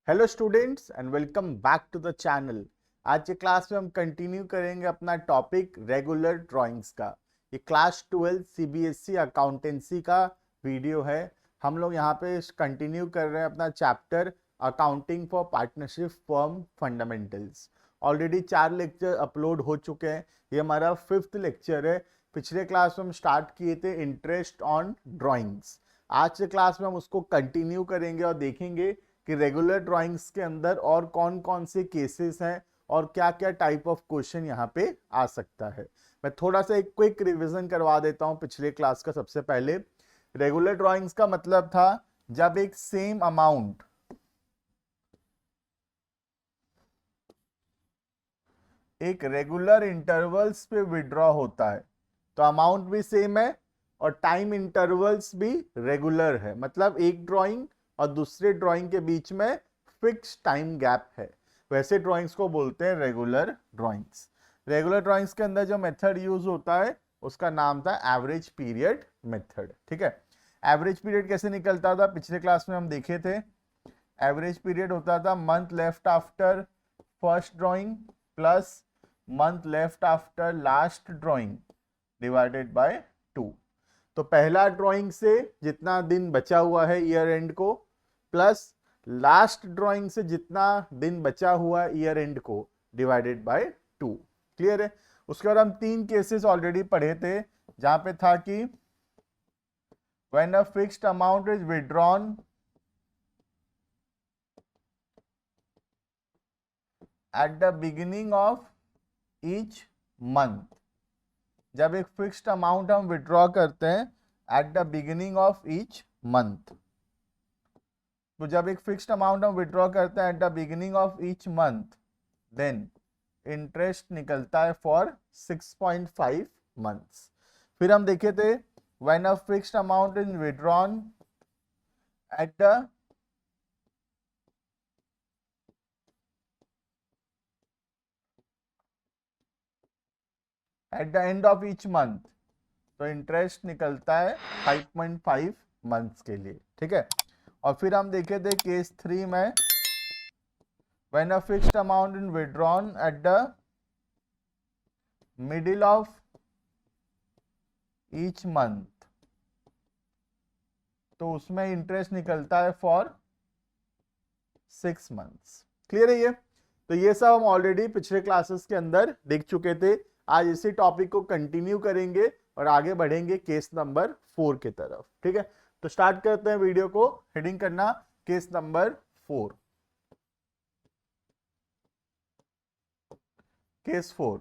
Hello students and welcome back to the channel. आज के class में हम कंटिन्यू करेंगे अपना टॉपिक रेगुलर ड्राइंग्स का। ये क्लास 12 सीबीएसई अकाउंटेंसी का वीडियो है। हम लोग यहाँ पे कंटिन्यू कर रहे हैं अपना chapter accounting for partnership firm fundamentals. Already 4 lecture upload हो चुके हैं, ये हमारा 5th लेक्चर है। पिछले क्लास में हम स्टार्ट किए थे इंटरेस्ट ऑन ड्राइंग्स। आज के क्लास में हम उसको कंटिन्यू करेंगे और देखेंगे कि रेगुलर ड्राइंग्स के अंदर और कौन कौन से केसेस हैं और क्या क्या टाइप ऑफ क्वेश्चन यहाँ पे आ सकता है। मैं थोड़ा सा एक क्विक रिवीजन करवा देता हूँ पिछले क्लास का। सबसे पहले रेगुलर ड्राइंग्स का मतलब था जब एक सेम अमाउंट एक रेगुलर इंटरवल्स पे विड्रॉ होता है तो अमाउंट भी सेम है और टाइम इंटरवल्स भी रेगुलर है। मतलब एक ड्राइंग और दूसरे ड्राइंग के बीच में फिक्स टाइम गैप है, वैसे ड्राइंग्स को बोलते हैं रेगुलर ड्राइंग्स। रेगुलर ड्राइंग्स के अंदर जो मेथड यूज होता है उसका नाम था एवरेज पीरियड मेथड। ठीक है, एवरेज पीरियड कैसे निकलता था पिछले क्लास में हम देखे थे। एवरेज पीरियड होता था month left after first drawing plus month left after last drawing divided by 2। तो पहला ड्राइंग से जितना दिन बचा हुआ है ईयर एंड को प्लस लास्ट ड्राइंग से जितना दिन बचा हुआ है ईयर एंड को डिवाइडेड बाय 2। क्लियर है। उसके बाद हम 3 केसेस ऑलरेडी पढ़े थे जहां पे था कि when a fixed amount is withdrawn at the beginning of each month. जब एक फिक्स्ड अमाउंट हम विड्रॉ करते हैं at the beginning of each month, तो जब एक फिक्स्ड अमाउंट हम विड्रॉ करते हैं at the beginning of each month then interest निकलता है फॉर 6.5 मंथ्स। फिर हम देखे थे when a fixed amount is withdrawn at the end of each month तो इंटरेस्ट निकलता है 5.5 मंथ्स के लिए। ठीक है, और फिर हम देखे थे केस 3 में when a fixed amount is withdrawn at the middle of each month तो उसमें इंटरेस्ट निकलता है फॉर 6 मंथ्स। क्लियर है ये। तो ये सब हम ऑलरेडी पिछले क्लासेस के अंदर देख चुके थे। आज इसी टॉपिक को कंटिन्यू करेंगे और आगे बढ़ेंगे केस नंबर 4 की तरफ। ठीक है, तो स्टार्ट करते हैं वीडियो को। हेडिंग करना case number 4। Case 4,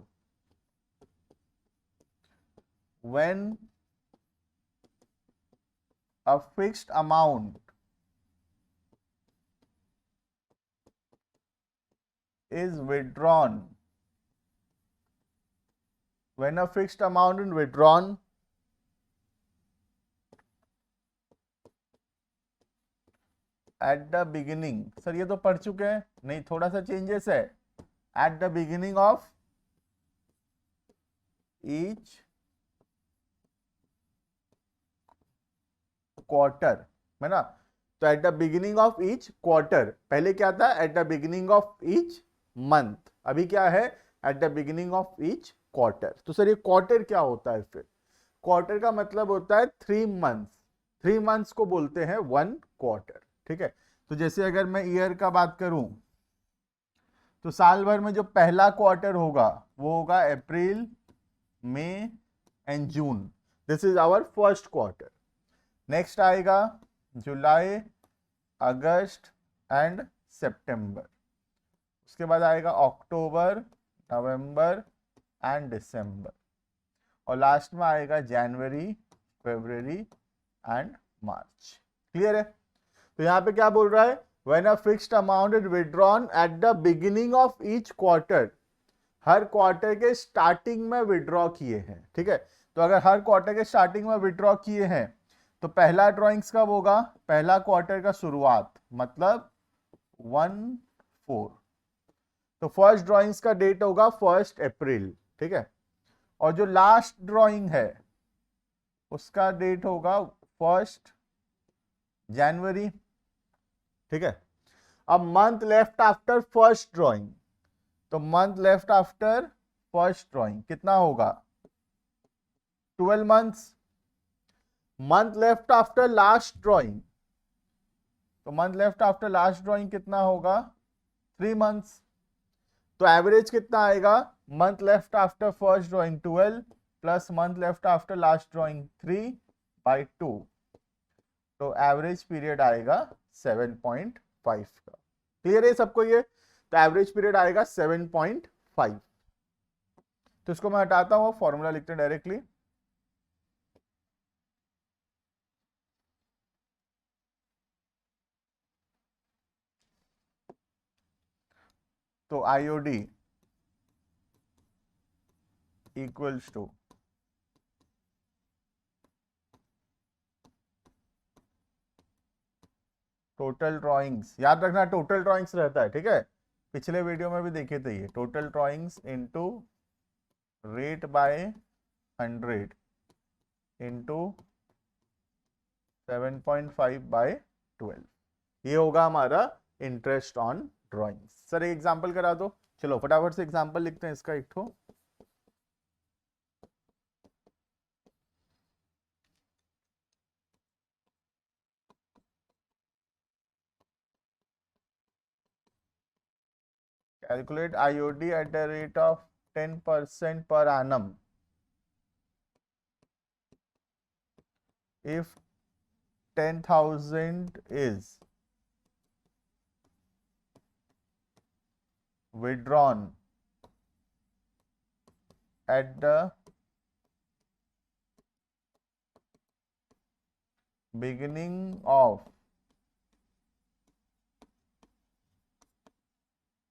when a fixed amount is withdrawn when a fixed amount is withdrawn at the beginning। Sir ये तो पढ़ चुके हैं, नहीं थोड़ा सा चेंजेस है। at the beginning of each quarter है ना। तो eight the beginning of each quarter, पहले क्या था eight the beginning of each month, अभी क्या है eight the beginning of each quarter. तो सर ये क्वार्टर क्या होता है? फिर क्वार्टर का मतलब होता है 3 मंथ्स। 3 मंथ्स को बोलते हैं 1 क्वार्टर। ठीक है, तो जैसे अगर मैं ईयर का बात करूं तो साल भर में जो पहला क्वार्टर होगा वो होगा April, May and June. This is our first quarter. Next आएगा जुलाई, अगस्त एंड सितंबर। उसके बाद आएगा अक्टूबर, नवंबर एंड दिसंबर। और लास्ट में आएगा जनवरी, फरवरी एंड मार्च। क्लियर है। तो यहाँ पे क्या बोल रहा है? When a fixed amount is withdrawn at the beginning of each quarter, her quarter के स्टार्टिंग में विड्रॉ किए हैं। ठीक है, तो अगर हर क्वार्टर के स्टार्टिंग में विड्रॉ किए हैं तो पहला ड्राइंग्स कब होगा? पहला क्वार्टर का शुरुआत, मतलब 1/4। तो फर्स्ट ड्राइंग्स का डेट होगा 1 अप्रैल। ठीक है, और जो लास्ट ड्राइंग है उसका डेट होगा 1 जनवरी। ठीक है, अब month left after first drawing, तो month left after first drawing कितना होगा 12 months. Month left after last drawing, तो month left after last drawing कितना होगा 3 मंथ्स। तो एवरेज कितना आएगा month left after first drawing 12 plus month left after last drawing 3/2, तो एवरेज पीरियड आएगा 7.5 का। क्लियर है सबको ये? तो एवरेज पीरियड आएगा 7.5। तो इसको मैं हटाता हूं, फॉर्मूला लिखते हैं डायरेक्टली। तो IOD equals to total drawings, याद रखना टोटल ड्राइंग्स रहता है, ठीक है, पिछले वीडियो में भी देखे थे ये, total drawings into rate by 100 into 7.5/12, ये होगा हमारा इंटरेस्ट ऑन ड्राइंग्स। सर एक एग्जांपल करा दो, चलो फटाफट से एग्जांपल लिखते हैं इसका एक ठो। Calculate IOD at the rate of 10% per annum if 10,000 is withdrawn at the beginning of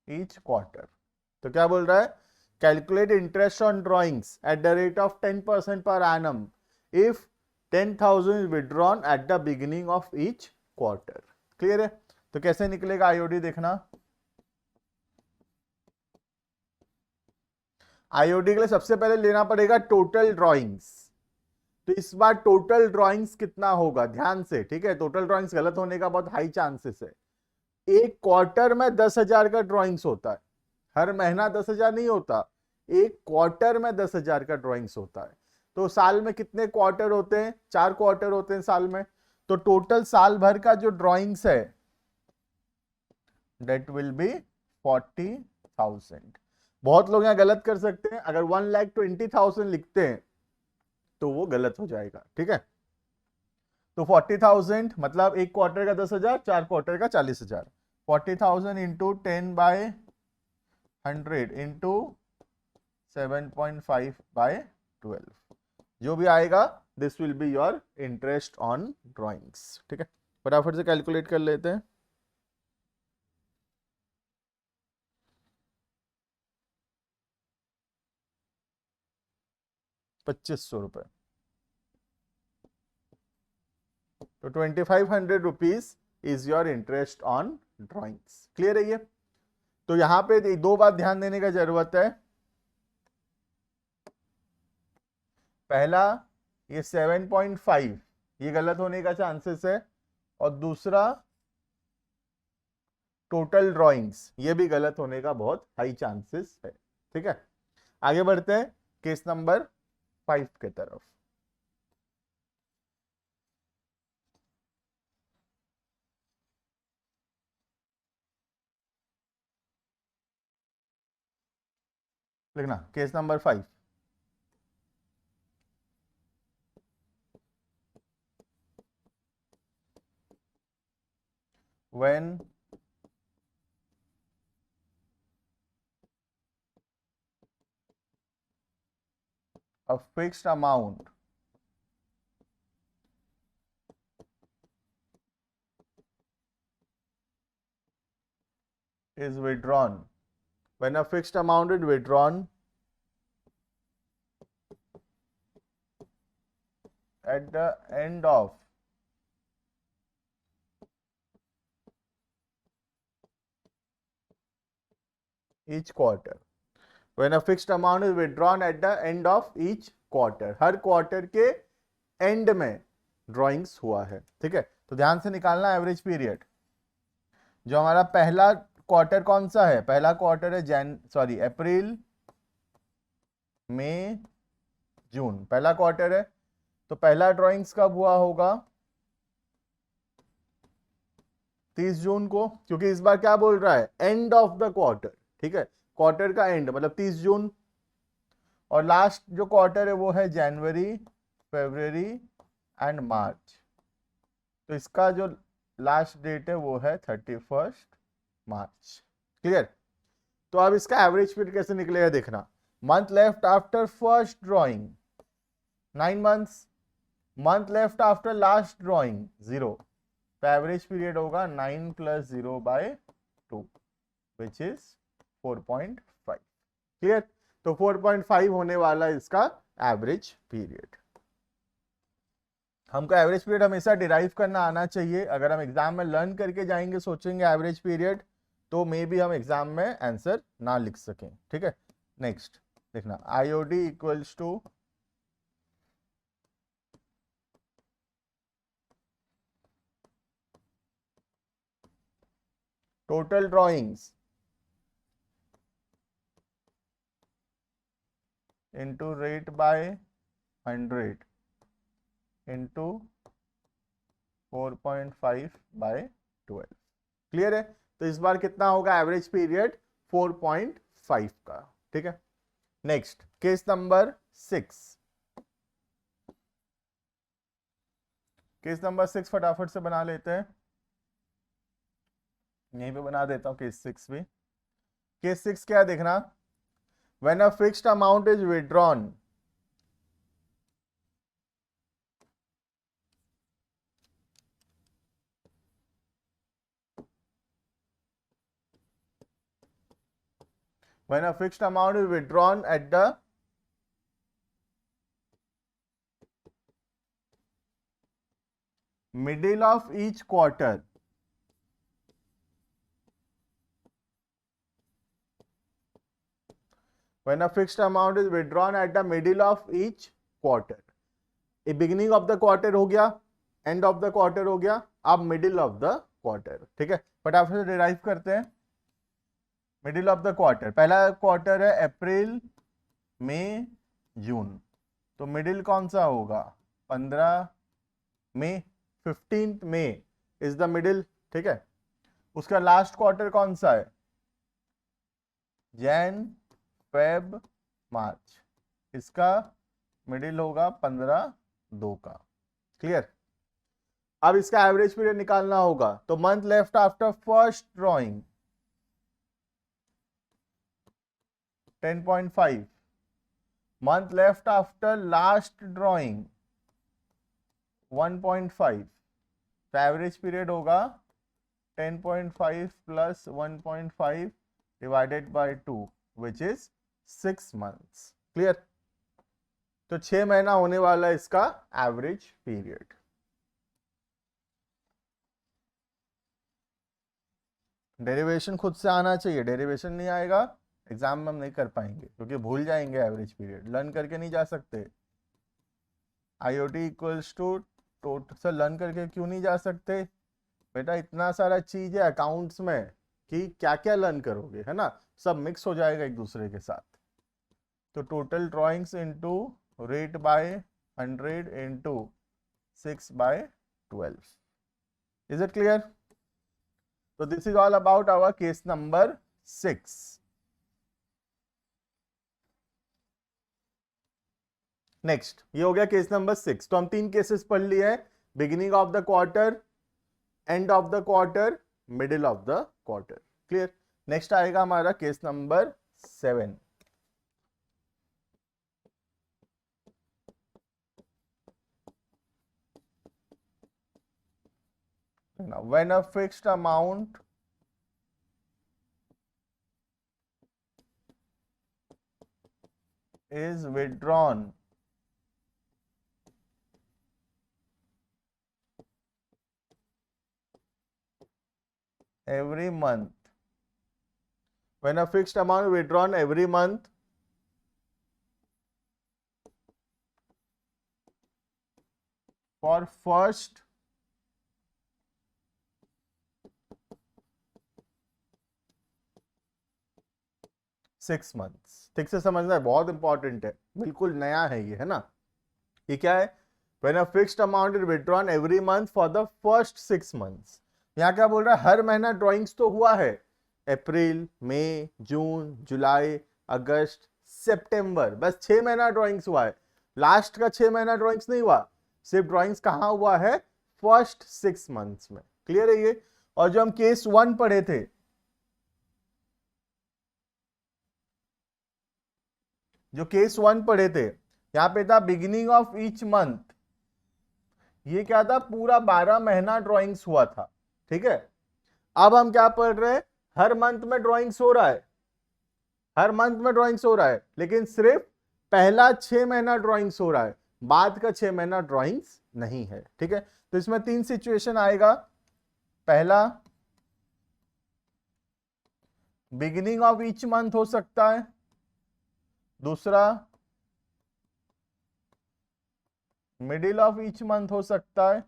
each quarter। तो क्या बोल रहा है, calculate interest on drawings at the rate of 10% per annum if 10,000 is withdrawn at the beginning of each quarter. Clear है? तो कैसे निकलेगा IOD देखना। आईओडी के लिए सबसे पहले लेना पड़ेगा टोटल ड्रॉइंग्स। तो इस बार टोटल ड्रॉइंग्स कितना होगा ध्यान से, ठीक है, टोटल ड्रॉइंग्स गलत होने का बहुत हाई चांसेस है। एक क्वार्टर में 10,000 का ड्रॉइंग्स होता है, हर महीना 10,000 नहीं होता, एक क्वार्टर में 10,000 का ड्रॉइंग्स होता है। तो साल में कितने क्वार्टर होते हैं, 4 क्वार्टर होते हैं साल में। तो टोटल साल भर का जो ड्रॉइंग्स है डेट विल बी 40,000। बहुत लोग यहां गलत कर सकते हैं, अगर 1,20,000 लिखते हैं तो वो गलत हो जाएगा, ठीक है। तो 40,000 मतलब एक क्वार्टर का 10,000, 4 क्वार्टर का 40,000। 40,000 इंटू 10/100 इंटू 7.5/12, जो भी आएगा this will be your interest on drawings, ठीक है। फटाफट से कैलकुलेट कर लेते हैं। ₹2,500, तो 2,500 rupees is your interest on drawings. Clear है ये? तो यहां पे 2 बात ध्यान देने का जरूरत है। पहला, ये 7.5 ये गलत होने का चांसेस है, और दूसरा टोटल ड्रॉइंग्स ये भी गलत होने का बहुत हाई चांसेस है, ठीक है। आगे बढ़ते हैं केस नंबर 5 की तरफ। लिखना case number 5। when a fixed amount is withdrawn, when a fixed amount is withdrawn at the end of each quarter, when a fixed amount is withdrawn at the end of each quarter, her quarter के and में drawings हुआ है, ठीक है। तो ध्यान से निकालना एवरेज पीरियड। जो हमारा पहला क्वार्टर कौन सा है, पहला क्वार्टर है अप्रैल मई जून, पहला क्वार्टर है। तो पहला ड्राइंग्स कब हुआ होगा, 30 जून को, क्योंकि इस बार क्या बोल रहा है, एंड ऑफ द क्वार्टर, ठीक है, क्वार्टर का एंड मतलब 30 जून। और लास्ट जो क्वार्टर है वो है जनवरी, फरवरी एंड मार्च। तो इसका जो लास्ट डेट है वो है 31 मार्च। क्लियर। तो अब इसका एवरेज पीरियड कैसे निकलेगा देखना। Month left after first drawing 9 months, month left after last drawing 0। तो एवरेज पीरियड होगा 9 + 0/2 विच इज 4.5। क्लियर। तो 4.5 होने वाला इसका एवरेज पीरियड। हमको एवरेज पीरियड हमेशा डिराइव करना आना चाहिए। अगर हम एग्जाम में लर्न करके जाएंगे सोचेंगे एवरेज पीरियड, तो मे बी हम एग्जाम में आंसर ना लिख सकें। ठीक है, नेक्स्ट देखना, IOD equals to total drawings into rate by 100 into 4.5/12। Clear है। तो इस बार कितना होगा एवरेज पीरियड, 4.5 का। ठीक है, next case number 6। Case number 6 फटाफट से बना लेते हैं, यहीं पे बना देता हूं केस 6 भी। केस 6 क्या है देखना, when a fixed amount is withdrawn when a fixed amount is withdrawn at the middle of each quarter, when a fixed amount is withdrawn at the middle of each quarter, ये beginning of the quarter हो गया, end of the quarter हो गया, अब middle of the quarter. ठीक है, फटाफट से डिराइव करते हैं। मिडिल ऑफ द क्वार्टर, पहला क्वार्टर है अप्रैल मई जून, तो मिडिल कौन सा होगा, 15 मई, 15 मई इज द मिडिल। ठीक है, उसका लास्ट क्वार्टर कौन सा है, जैन फेब मार्च, इसका मिडिल होगा 15/2 का। क्लियर। अब इसका एवरेज पीरियड निकालना होगा, तो month left after first drawing 10.5, month left after last drawing 1.5। तो एवरेज पीरियड होगा 10.5 + 1.5 divided by 2 which is 6 months. Clear. तो 6 महीना होने वाला है इसका एवरेज पीरियड। डेरिवेशन खुद से आना चाहिए, डेरिवेशन नहीं आएगा एग्जाम में हम नहीं कर पाएंगे, क्योंकि भूल जाएंगे एवरेज पीरियड, लर्न करके नहीं जा सकते। IOT equals to total, sir learn करके क्यों नहीं जा सकते बेटा, इतना सारा चीज है अकाउंट्स में कि क्या क्या लर्न करोगे, है ना, सब मिक्स हो जाएगा एक दूसरे के साथ। तो total drawings into rate by 100 into 6/12। Is it clear. तो this is all about our case number 6। Next, ये हो गया केस नंबर 6। तो हम 3 केसेस पढ़ लिए हैं, beginning of the quarter, end of the quarter, middle of the quarter. Clear. Next आएगा हमारा case number 7। Now, when a fixed amount is withdrawn every month, when a fixed amount is withdrawn every month for first 6 months. ठीक से समझना है, बहुत important है, बिल्कुल नया है ये, है ना। ये क्या है? When a fixed amount is withdrawn every month for the first 6 months। यहाँ क्या बोल रहा है? हर महीना ड्रॉइंग्स तो हुआ है, अप्रैल, मई, जून, जुलाई, अगस्त, सितंबर, बस 6 महीना ड्रॉइंग्स हुआ है। लास्ट का 6 महीना ड्रॉइंग्स नहीं हुआ, सिर्फ ड्रॉइंग्स कहाँ हुआ है? फर्स्ट 6 मंथ्स में। क्लियर है ये? और जो हम केस 1 पढ़े थे, जो केस 1 पढ़े थे, यहां पे था बिगिनिंग ऑफ ईच मंथ। ये क्या था? पूरा 12 महीना ड्राइंग्स हुआ था। ठीक है, अब हम क्या पढ़ रहे हैं? हर मंथ में ड्राइंग्स हो रहा है, हर मंथ में ड्राइंग्स हो रहा है, लेकिन सिर्फ पहला 6 महीना ड्राइंग्स हो रहा है, बाद का 6 महीना ड्राइंग्स नहीं है। ठीक है, तो इसमें 3 सिचुएशन आएगा। पहला, बिगिनिंग ऑफ ईच मंथ हो सकता है, दूसरा मिडिल ऑफ ईच मंथ हो सकता है,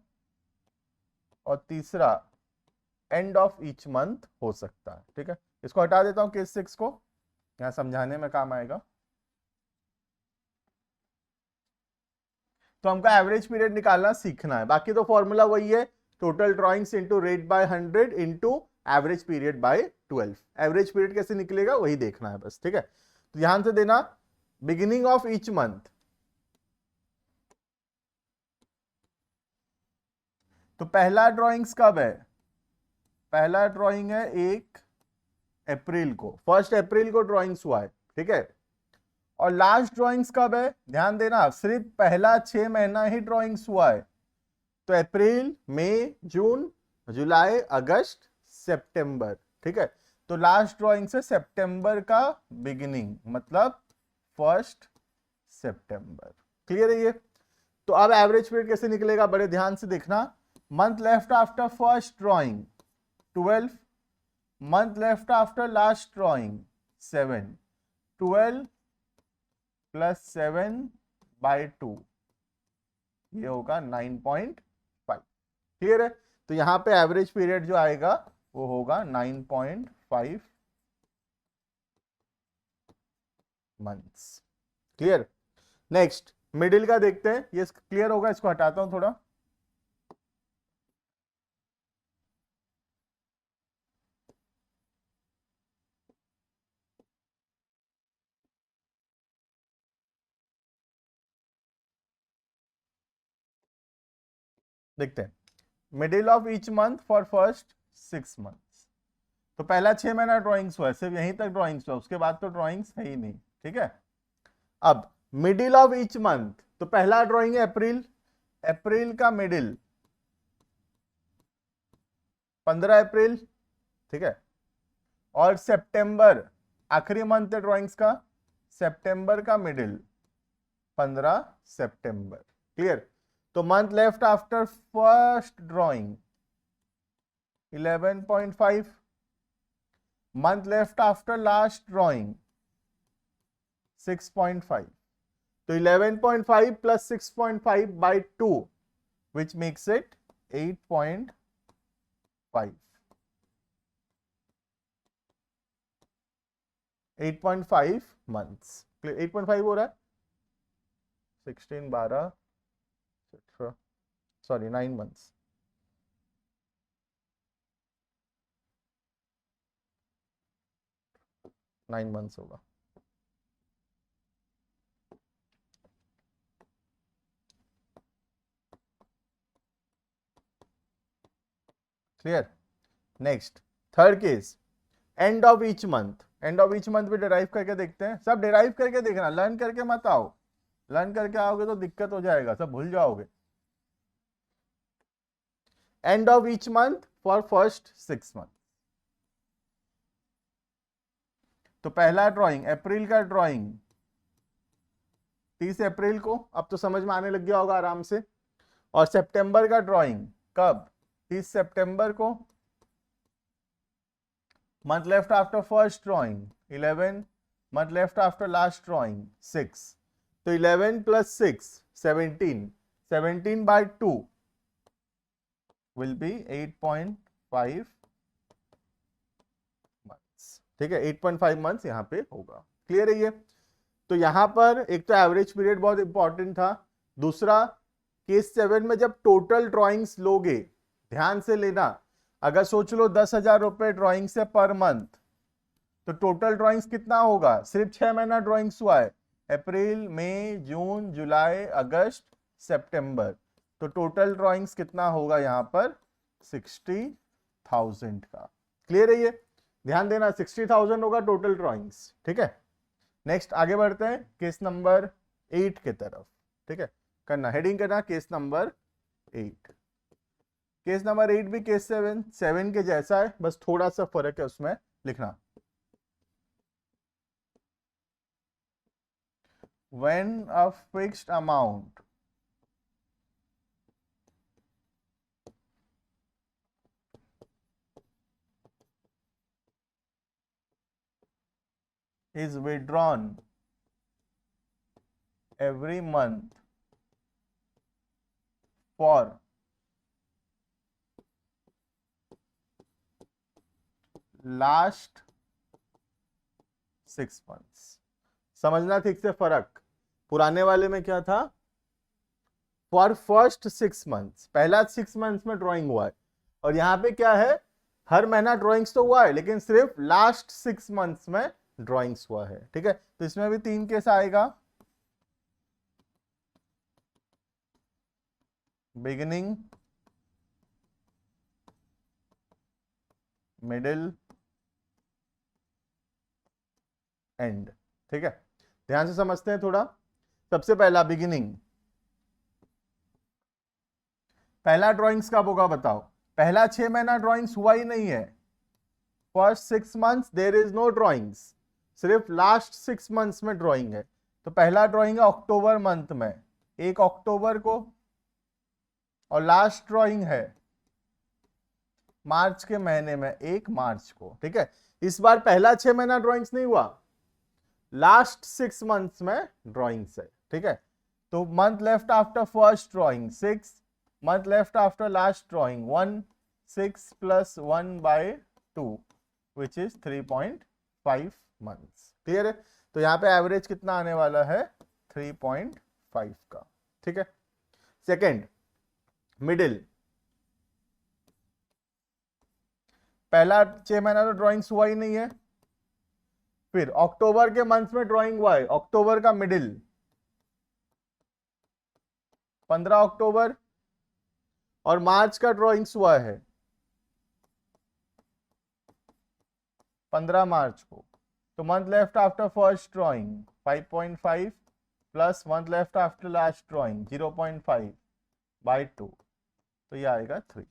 और तीसरा एंड ऑफ ईच मंथ हो सकता है। ठीक है, इसको हटा देता हूं केस 6 को, यहां समझाने में काम आएगा। तो हमको एवरेज पीरियड निकालना सीखना है, बाकी तो फॉर्मूला वही है, total drawings into rate by 100 into average period by 12। Average period कैसे निकलेगा वही देखना है बस। ठीक है, तो ध्यान से देना, बिगिनिंग ऑफ ईच मंथ, तो पहला ड्रॉइंग्स कब है? पहला ड्रॉइंग है 1 अप्रैल को, 1 अप्रैल को ड्रॉइंग्स हुआ है। ठीक है, और लास्ट ड्रॉइंग्स कब है? ध्यान देना, सिर्फ पहला 6 महीना ही ड्रॉइंग्स हुआ है, तो अप्रैल, मई, जून, जुलाई, अगस्त, सितंबर। ठीक है, तो लास्ट ड्रॉइंग से सितंबर का बिगिनिंग, मतलब 1 सितंबर। क्लियर है ये? तो अब एवरेज पीरियड कैसे निकलेगा, बड़े ध्यान से देखना। Month left after first drawing 12, month left after last drawing 7, 12 plus 7 by 2, ये होगा 9.5। क्लियर है? तो यहां पे एवरेज पीरियड जो आएगा वो होगा 9.5 मंथ्स। क्लियर? नेक्स्ट मिडिल का देखते हैं, ये क्लियर होगा, इसको हटाता हूं थोड़ा। देखते हैं, middle of each month for first 6 months. तो पहला 6 महीना ड्रॉइंग्स हुआ है, सिर्फ यहीं तक ड्रॉइंग्स हुआ, उसके बाद तो ड्रॉइंग्स है ही नहीं। ठीक है, अब मिडिल ऑफ ईच मंथ, तो पहला ड्रॉइंग है अप्रैल, अप्रैल का मिडिल 15 अप्रैल। ठीक है, और सितंबर आखिरी मंथ है ड्रॉइंग्स का, सितंबर का मिडिल 15 सितंबर। क्लियर? तो month left after first drawing 11.5, month left after last drawing 6.5, तो 11.5 plus 6.5 bye 2 which makes it 8.5, 8.5 months। 8.5 हो रहा है, 16, 12, सॉरी 9 months। नाइन मंथ्स होगा। Clear? Next third case, and of each month. And of each month भी derive करके देखते हैं, सब डिराइव करके देखना, लर्न करके मत आओ, लर्न करके आओगे तो दिक्कत हो जाएगा, सब भूल जाओगे। And of each month for first 6 month, तो पहला ड्रॉइंग अप्रैल का ड्रॉइंग 30 अप्रैल को, अब तो समझ में आने लग गया होगा आराम से, और सितंबर का ड्रॉइंग कब? 30 सितंबर को, month left after first drawing 11, month left after last drawing 6, तो 11 plus 6 17, 17 by 2 will be 8.5 months। ठीक है, 8.5 months यहां पे होगा। क्लियर है ये? तो यहां पर एक तो एवरेज पीरियड बहुत इंपॉर्टेंट था, दूसरा केस 7 में जब टोटल ड्राइंग्स लोगे, ध्यान से लेना, अगर सोच लो 10,000 रुपए ड्राइंग से पर मंथ, तो टोटल ड्राइंग्स कितना होगा? सिर्फ 6 महीना ड्राइंग्स हुआ है, अप्रैल मई जून जुलाई अगस्त सितंबर, तो टोटल ड्राइंग्स कितना होगा यहां पर? 60,000 का। क्लियर है ये? ध्यान देना, 60,000 होगा टोटल ड्राइंग्स। ठीक है, नेक्स्ट आगे बढ़ते हैं केस नंबर 8 की तरफ। ठीक है, करना हेडिंग करना केस नंबर 8। केस नंबर 8 भी केस 7 के जैसा है, बस थोड़ा सा फर्क है उसमें, लिखना। When a fixed amount is withdrawn every month for last 6 months। समझना ठीक से फर्क, पुराने वाले में क्या था? फॉर फर्स्ट 6 मंथ्स, पहला 6 मंथ्स में ड्राइंग हुआ है, और यहां पे क्या है? हर महीना ड्राइंग्स तो हुआ है, लेकिन सिर्फ लास्ट 6 मंथ्स में ड्राइंग्स हुआ है। ठीक है, तो इसमें भी 3 केस आएगा, बिगिनिंग, मिडिल, एंड। ठीक है, ध्यान से समझते हैं थोड़ा। सबसे पहला बिगिनिंग, पहला ड्राइंग्स कब होगा बताओ? पहला 6 महीना ड्राइंग्स हुआ ही नहीं है, first 6 months there is no drawings, सिर्फ लास्ट 6 मंथ्स में ड्राइंग है। तो पहला ड्राइंग है अक्टूबर मंथ में, 1 अक्टूबर को, और लास्ट ड्राइंग है मार्च के महीने में, 1 मार्च को। ठीक है, इस बार पहला 6 महीना ड्राइंग्स नहीं हुआ, लास्ट 6 मंथ्स में ड्राइंग्स है। ठीक है, तो month left after first drawing 6, month left after last drawing 1, 6 + 1/2 which is 3.5 months. Clear है? तो यहां पे एवरेज कितना आने वाला है? 3.5 का। ठीक है, सेकेंड मिडिल, पहला 6 महीना तो ड्राइंग्स हुआ ही नहीं है, फिर अक्टूबर के मंथ में ड्राइंग हुआ है, अक्टूबर का मिडिल 15 अक्टूबर, और मार्च का ड्राइंग्स हुआ है 15 मार्च को, तो month left after first drawing 5.5 plus month left after last drawing 0.5/2, तो ये आएगा 3।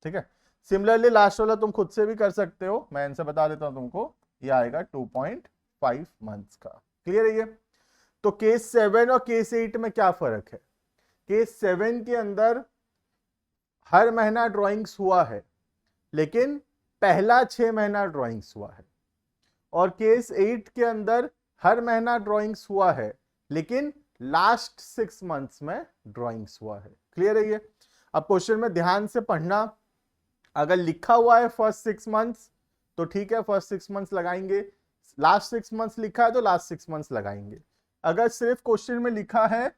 ठीक है, सिमिलरली लास्ट वाला तुम खुद से भी कर सकते हो, मैं आंसर बता देता हूं तुमको, ये आएगा 2.5 मंथ्स का। क्लियर है ये? तो केस 7 और केस 8 में क्या फर्क है? केस 7 के अंदर हर महीना ड्राइंग्स हुआ है, लेकिन पहला 6 महीना ड्राइंग्स हुआ है, और केस 8 के अंदर हर महीना ड्राइंग्स हुआ है, लेकिन लास्ट 6 मंथ्स में ड्राइंग्स हुआ है। क्लियर है ये? अब क्वेश्चन में ध्यान से पढ़ना, अगर लिखा हुआ है फर्स्ट 6 मंथ्स तो ठीक है, फर्स्ट 6 मंथ्स लगाएंगे, लास्ट 6 मंथ्स लिखा है तो लास्ट 6 मंथ्स लगाएंगे। अगर सिर्फ क्वेश्चन में लिखा है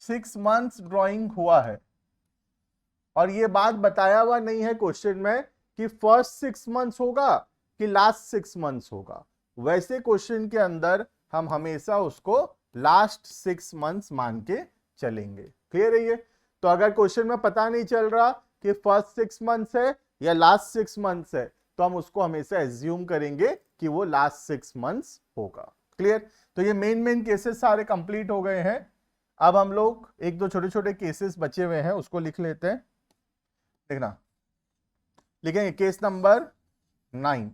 6 मंथ्स ड्राइंग हुआ है, और ये बात बताया हुआ नहीं है क्वेश्चन में कि फर्स्ट 6 मंथ्स होगा कि लास्ट 6 मंथ्स होगा, वैसे क्वेश्चन के अंदर हम हमेशा उसको लास्ट 6 मंथ्स मान के चलेंगे। क्लियर है ये? तो अगर क्वेश्चन में पता नहीं चल रहा कि फर्स्ट 6 मंथ्स है या लास्ट 6 मंथ्स है, तो हम उसको हमेशा एज्यूम करेंगे कि वो लास्ट 6 मंथ्स होगा। क्लियर? तो ये मेन केसेस सारे कंप्लीट हो गए हैं। अब हम लोग एक दो छोटे छोटे केसेस बचे हुए हैं, उसको लिख लेते हैं। देखना, लिखेंगे केस नंबर 9।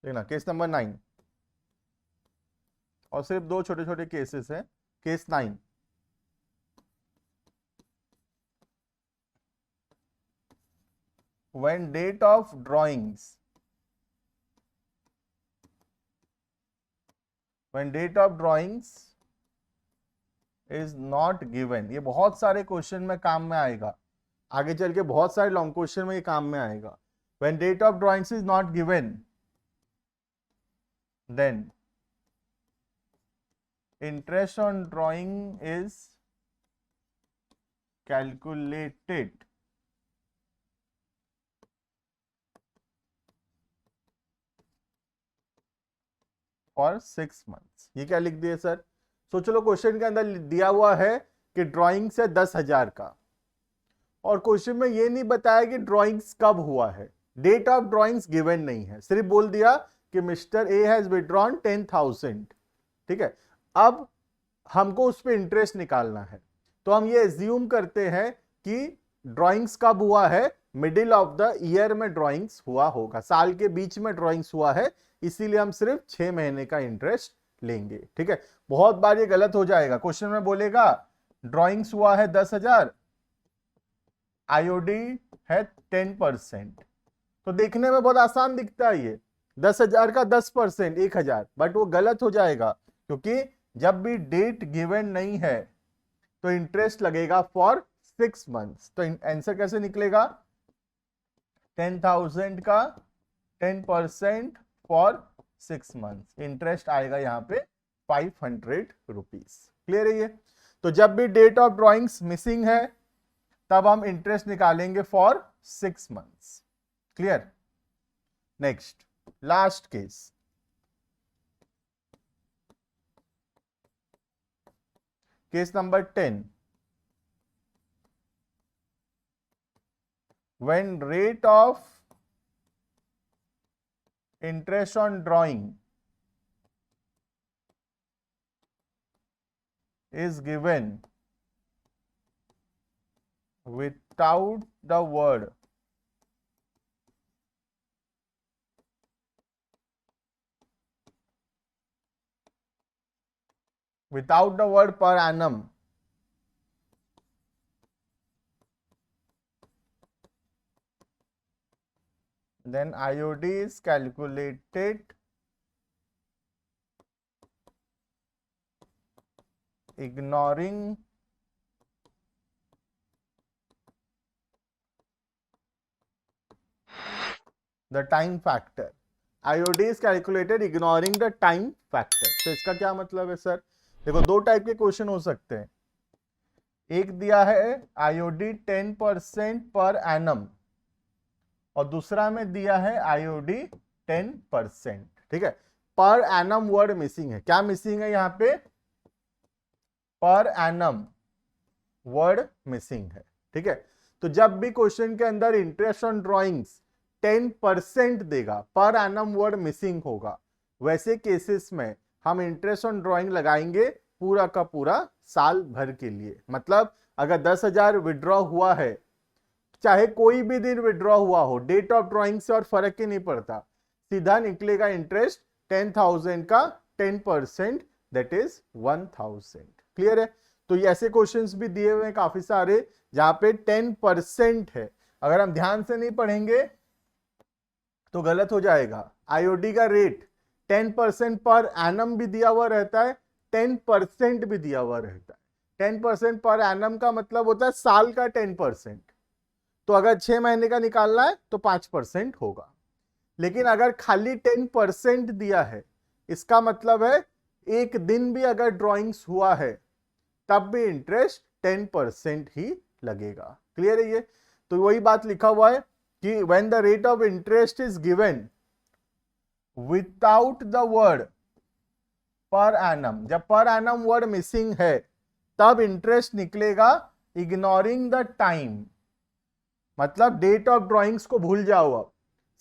देखना, केस नंबर 9, और सिर्फ 2 छोटे छोटे केसेस हैं। Case 9, when date of drawings when date of drawings is not given, ये बहुत सारे क्वेश्चन में काम में आएगा, आगे चल के बहुत सारे लॉन्ग क्वेश्चन में ये काम में आएगा। When date of drawings is not given, then interest on drawing is calculated for 6 months। ये क्या लिख दिए सर? सो चलो क्वेश्चन के अंदर दिया हुआ है कि ड्राइंग से 10,000 का, और क्वेश्चन में ये नहीं बताया कि ड्राइंग्स कब हुआ है, डेट ऑफ ड्राइंग्स गिवन नहीं है, सिर्फ बोल दिया कि मिस्टर ए हैज विड्रॉन 10,000। ठीक है, अब हमको उस पर इंटरेस्ट निकालना है, तो हम ये एज्यूम करते हैं कि ड्राइंग्स कब हुआ है, मिडिल ऑफ द ईयर में ड्राइंग्स हुआ होगा, साल के बीच में ड्राइंग्स हुआ है, इसीलिए हम सिर्फ 6 महीने का इंटरेस्ट लेंगे। ठीक है, बहुत बार ये गलत हो जाएगा, क्वेश्चन में बोलेगा ड्राइंग्स हुआ है 10,000, आईओडी है 10%, तो देखने में बहुत आसान दिखता है ये 10,000 का 10% 1,000, बट वो गलत हो जाएगा, क्योंकि जब भी डेट गिवन नहीं है तो इंटरेस्ट लगेगा फॉर 6 मंथ्स। तो आंसर कैसे निकलेगा? 10,000 का 10% फॉर 6 मंथ्स, इंटरेस्ट आएगा यहाँ पे 500 रुपीज। क्लियर है ये? तो जब भी डेट ऑफ ड्रॉइंग्स मिसिंग है तब हम इंटरेस्ट निकालेंगे for 6 months. Clear? Next, last case, case number 10, when rate of interest on drawing is given without the word per annum, then IOD is calculated ignoring the time factor। IOD is calculated ignoring the time factor। तो इसका क्या मतलब है sir? देखो, दो type के question हो सकते हैं, एक दिया है आईओडी 10% पर एनम और दूसरा में दिया है आईओडी 10%। ठीक है, पर एनम वर्ड मिसिंग है। क्या मिसिंग है यहाँ पे? पर एनम वर्ड मिसिंग है। ठीक है, तो जब भी क्वेश्चन के अंदर इंटरेस्ट ऑन ड्राइंग्स 10% देगा, पर एनम वर्ड मिसिंग होगा, वैसे केसेस में हम इंटरेस्ट ऑन ड्राइंग लगाएंगे पूरा का पूरा साल भर के लिए। मतलब अगर 10,000 विड्रॉ हुआ है, चाहे कोई भी दिन विड्रॉ हुआ हो, डेट ऑफ ड्राइंग से और फर्क ही नहीं पड़ता, सीधा निकलेगा इंटरेस्ट 10,000 का 10%, दैट इज 1,000। क्लियर है? तो ये ऐसे क्वेश्चंस भी दिए हुए हैं काफी सारे जहां पे 10% है, अगर हम ध्यान से नहीं पढ़ेंगे तो गलत हो जाएगा। आईओडी का रेट 10% पर एनम भी दिया हुआ रहता है, 10% भी दिया हुआ रहता है। 10% पर एनम का मतलब होता है साल का 10%, तो अगर 6 महीने का निकालना है तो 5% होगा। लेकिन अगर खाली 10% दिया है, इसका मतलब है एक दिन भी अगर ड्राइंग्स हुआ है तब भी इंटरेस्ट 10% ही लगेगा। क्लियर है ये? तो वही बात लिखा हुआ है कि when the rate of interest is given without the word per annum, जब पर एनम वर्ड मिसिंग है तब इंटरेस्ट निकलेगा इग्नोरिंग द टाइम। मतलब डेट ऑफ ड्राइंग्स को भूल जाओ, अब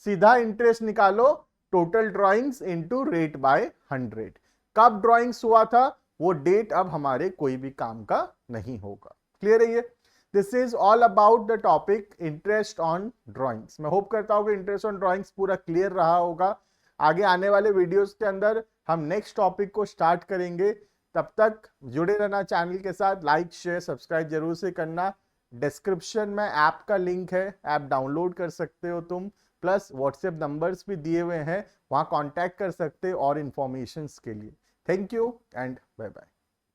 सीधा इंटरेस्ट निकालो total drawings into rate by 100। कब ड्राइंग्स हुआ था वो डेट अब हमारे कोई भी काम का नहीं होगा। क्लियर है ये? This is all about the topic interest on drawings. मैं होप करता हूं कि इंटरेस्ट ऑन ड्राइंग्स पूरा क्लियर रहा होगा। आगे आने वाले वीडियोस के अंदर हम नेक्स्ट टॉपिक को स्टार्ट करेंगे। तब तक जुड़े रहना चैनल के साथ, लाइक शेयर सब्सक्राइब जरूर से करना। डिस्क्रिप्शन में ऐप का लिंक है, ऐप डाउनलोड कर सकते हो तुम। प्लस व्हाट्सएप नंबर्स भी दिए हुए हैं, वहां कांटेक्ट कर सकते और इंफॉर्मेशंस के लिए। Thank you and bye bye.